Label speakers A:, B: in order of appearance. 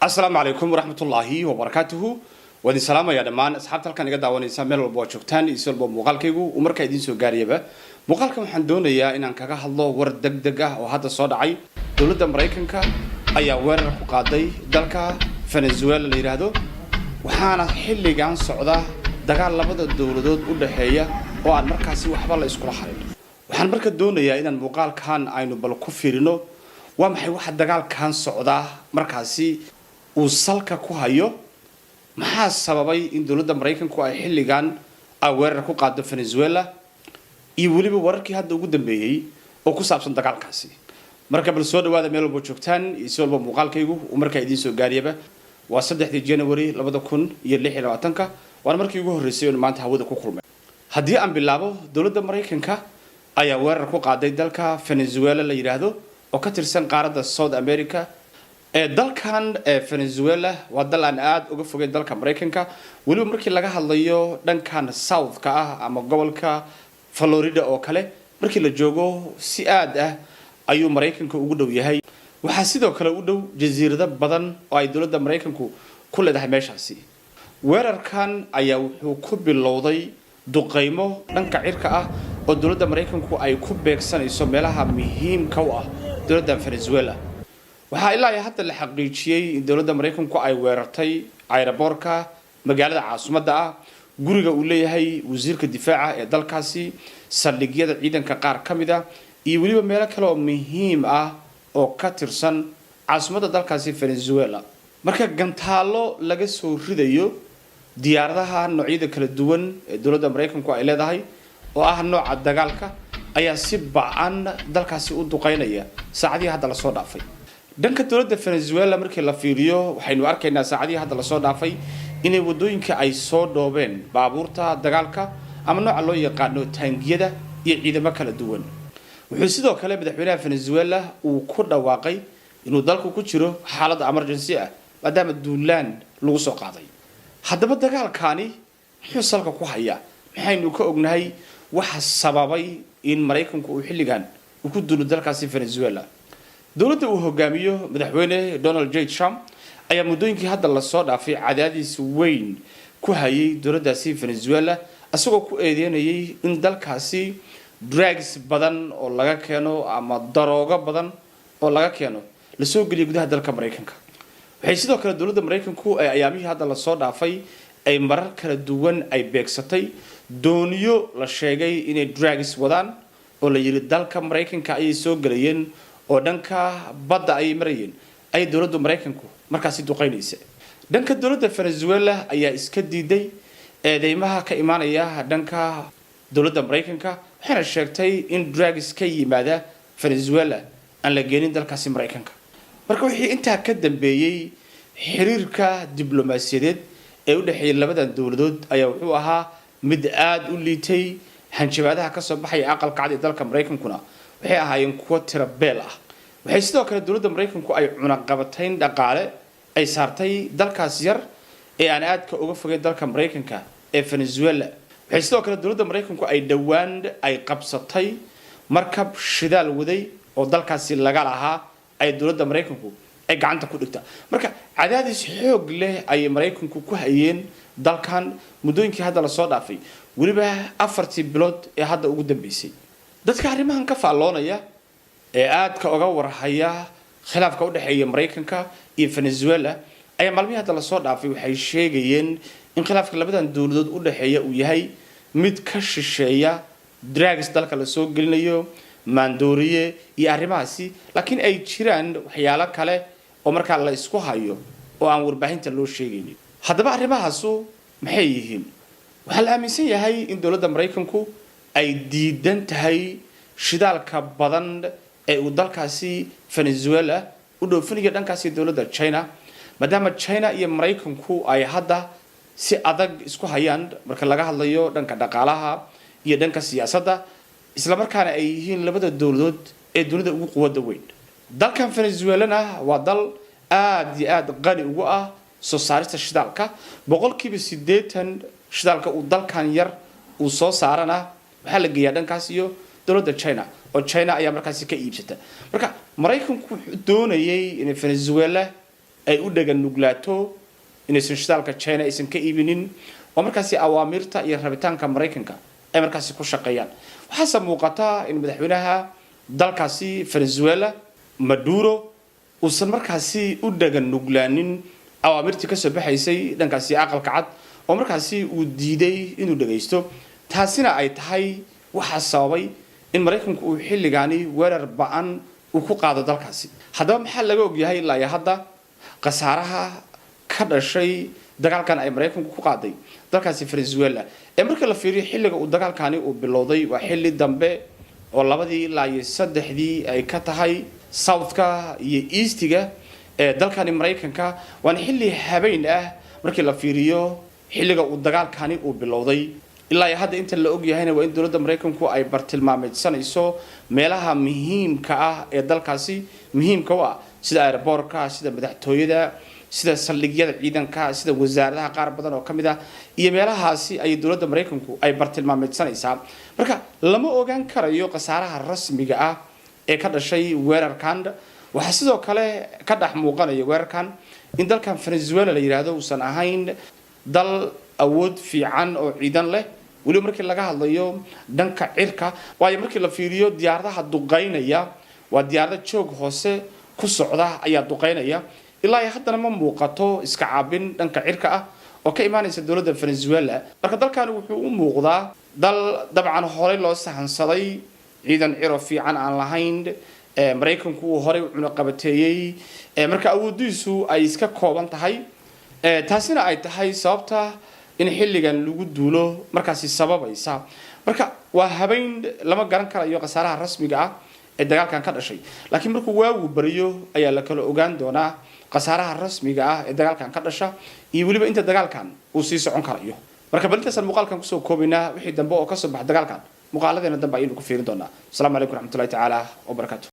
A: السلام عليكم ورحمة الله وبركاته ودي سلام يا دمان أصحاب تلقى نقدر ونسمع من البوشكتان يسولبوا مقالكيجو ومركز يدين قاريبة مقالكم حندون يا إن كجاه الله ورد دقة وهذا الصدعي دولة أمريكا أي ور قاضي دلك فنزويلا اللي يرادو وحنا حل جان صعدة دقال لبض الدولة ودحية وعن مركزي وحبل إسكول حرير وحنا مركز دون يا إن مقال كان عينه بالكفرينه ومحي واحد دقال كان صعدة مركزي وصلك كوهايو maxaa sababay in dawladda Mareykanku ay xilligan weerar ku qaado Venezuela iyo waliba wararkii hadda ugu dambeeyay oo ku saabsan dagaalkaasi marka bal soo dhawaada meel walba joogtaan iyo soo walba muuqaalkaygu marka idin soo gaariyaba waa 3 January 2026 waan markii ugu horeysay oo maanta hawada ku kulmay haddii aan bilaabo dawladda Mareykanka ayaa weerar ku qaaday dalka Venezuela la yiraahdo oo ka tirsan qaaradda South America dalkan Venezuela waa dal aan aad uga fogay dalka Mareykanka waliba markii laga hadlayo dhankan South ka ah ama gobolka Florida oo kale markii la joogo si aad ah ayuu Mareykanka ugu dhow yahay waxa sidoo kale u dhow jasiirado badan oo ay dawladda Mareykanku ku leedahay meeshaasi weerarkan ayaa wuxuu ku bilowday duqeymo dhanka cirka ah oo dawladda Mareykanku ay ku beegsanayso meelaha muhiimka u ah dawladda Venezuela waxa ilaa hadda la xaqiijiyay in dawladda Mareykanku ay weerartay aeroboorka magaalada caasimadda ah guriga uu leeyahay wasiirka difaaca ee dalkaasi saldhigyada ciidanka qaar kamid ah iyo waliba meelo kale oo muhiim ah oo ka tirsan caasimadda dalkaasi Venezuela marka gantaalo laga soo ridayo diyaaradaha noocyada kala duwan ee dawladda Mareykanku ay leedahay oo ah nooca dagaalka ayaa si ba'an dalkaasi u duqeynaya saacadii hadda la soo dhaafay dhanka dawladda Venezuela markii la fiiriyo waxaynu arkaynaa saacadii hadda la soo dhaafay inay wadooyinka ay soo dhoobeen baabuurta dagaalka ama nooca loo yaqaano taangiyada iyo ciidamo kala duwan wuxuu sidoo kale madaxweynaha Venezuela uu ku dhawaaqay inuu dalku ku jiro xaalad emergency ah maadaama duulaan lagu soo qaaday haddaba dagaalkani wuxuu salka ku hayaa maxaynu ka ognahay waxa sababay in Mareykanku uu xilligan uu ku duulo dalkaasi Venezuela dawladda uu hogaamiyo madaxweyne Donald J. Trump ayaa muddooyinkii hadda la soo dhaafay cadaadis weyn ku hayay dawladdaasi Venezuela asagoo ku eedeynayay in dalkaasi drugs badan oo laga keeno ama daroogo badan oo laga keeno la soo geliyo gudaha dalka Mareykanka waxay sidoo kale dawladda Mareykanku ay ayaamihii hadda la soo dhaafay ay marar kala duwan ay beegsatay dooniyo la sheegay inay drugs wadaan oo la yiri dalka Mareykanka ay soo galayeen oo dhanka badda ay marayeen ay dawladda Mareykanku markaasi duqeynaysa dhanka dawladda Venezuela ayaa iska diiday eedeymaha ka imaanaya dhanka dawladda Mareykanka waxay sheegtay in drugs ka yimaada Venezuela aan la geenin dalkaasi Mareykanka marka wixii inta ka dambeeyay xiriirka diblomaasiyadeed ee u dhaxeeyay labadan dawladood ayaa wuxuu ahaa mid aad u liitay hanjabaadaha ka soo baxay aqalka cad ee dalka Mareykankuna waxay ahaayeen kuwa tira beel ah waxay sidoo kale dawladda Mareykanku ay cunaqabatayn dhaqaale ay saartay dalkaas yar ee aan aad ka uga fogay dalka Mareykanka ee Venezuela waxay sidoo kale dawladda Mareykanku ay dhawaan ay qabsatay markab shidaal waday oo dalkaasi laga lahaa ay dawladda Mareykanku ay gacanta ku dhigta marka cadaadis xoog leh ay Mareykanku ku hayeen dalkan muddooyinkii hadda la soo dhaafay waliba 4 bilood ee hadda ugu dambeysay dadka arrimahan ka faaloonaya ee aad ka uga warhaya khilaafka u dhaxeeya Mareykanka iyo Venezuela ayaa maalmihii hadda la soo dhaafay waxay sheegayeen in khilaafka labadan dawladood u dhaxeeya uu yahay mid ka shisheeya drugs dalka la soo gelinayo maandooriye iyo arrimahaasi laakiin ay jiraan waxyaalo kale oo markaa la isku hayo oo aan warbaahinta loo sheegaynin haddaba arrimahaasu maxay yihiin waxa la aaminsan yahay in dawladda Mareykanku ay diidan tahay shidaalka badan ee uu dalkaasi Venezuela u dhoofinayo dhankaasi dawladda China maadaama China iyo Mareykanku ay hadda si adag isku hayaan marka laga hadlayo dhanka dhaqaalaha iyo dhanka siyaasadda isla markaana ay yihiin labada dawladood ee dunida ugu quwadda weyn dalkan Venezuela waa dal aad iyo aad qani ugu ah soo saarista shidaalka 80% shidaalka uu dalkan yar uu soo saarana waxa la geeyaa dhankaas iyo dawladda China oo China ayaa markaasi ka iibsata marka Mareykanku wuxuu doonayay in Venezuela ay u dhagan nuglaato inaysan shidaalka China aysan ka iibinin oo markaasi awaamirta iyo rabitaanka Mareykanka ay markaasi ku shaqeeyaan waxa muuqata in madaxweynaha dalkaasi Venezuela Maduro uusan markaasi u dhagan nuglaanin awaamirtii ka soo baxaysay dhankaasi aqalka cad oo markaasi uu diiday inuu dhageysto taasina ay tahay waxa sababay in Mareykanku uu xilligaani weerar ba'an uu ku qaado dalkaasi haddaba maxaa laga ogyahay ilaa hadda qasaaraha ka dhashay dagaalkan ay Mareykanku ku qaaday dalkaasi Venezuela marka la fiiriyo xilliga uu dagaalkani uu bilowday waa xilli dambe oo labadii ilaa iyo saddexdii ay ka tahay southka iyo eastiga dalkani Mareykanka waan xilli habeen markii la fiiriyo xilliga uu dagaalkani uu bilowday ilaa hadda inta la og yahayna waa in dawladda Mareykanku ay bartilmaameedsanayso meelaha muhiimka ah ee dalkaasi muhiimka ah sida airportka sida madaxtooyada sida saldhigyada ciidanka sida wasaaradaha qaar badan oo kamid ah iyo meelahaasi ay dawladda Mareykanku ay bartilmaameedsanaysaa marka lama ogaan karayo qasaaraha rasmiga ah ee ka dhashay weerarkan waxa sidoo kale ka dhax muuqanaya weerarkan in dalkan Venezuela la yiraahdo uusan ahayn dal awood fiican oo ciidan leh wali markii laga hadlayo dhanka cirka waayo markii la fiiriyo diyaaradaha duqeynaya waa diyaarad joog hoose ku socda ayaa duqeynaya ilaa haddana ma muuqato iska caabin dhanka cirka ah oo ka imaanaysa dawladda Venezuela marka dalkan wuxuu u muuqdaa dal dabcan hore loo sahansaday ciidan ciro fiican aan lahayn Mareykanku uu hore u cunaqabateeyay marka awoodiisu ay iska kooban tahay taasina ay tahay sababta in xilligan lagu duulo markaasi sababaysa marka waa habeen lama garan karayo qasaaraha rasmiga ah ee dagaalkan ka dhashay laakiin markuu waagu bariyo ayaa la kala ogaan doonaa qasaaraha rasmiga ah ee dagaalkan ka dhasha iyo waliba inta dagaalkan uu sii socon karayo marka balintaas muuqaalkan kusoo koobina wixii dambe oo ka soo bax dagaalkan muuqaaladeena dambe ayaynu ku fiirin doonaa assalamu alaykum warahmatullahi ta'ala wa barakatuh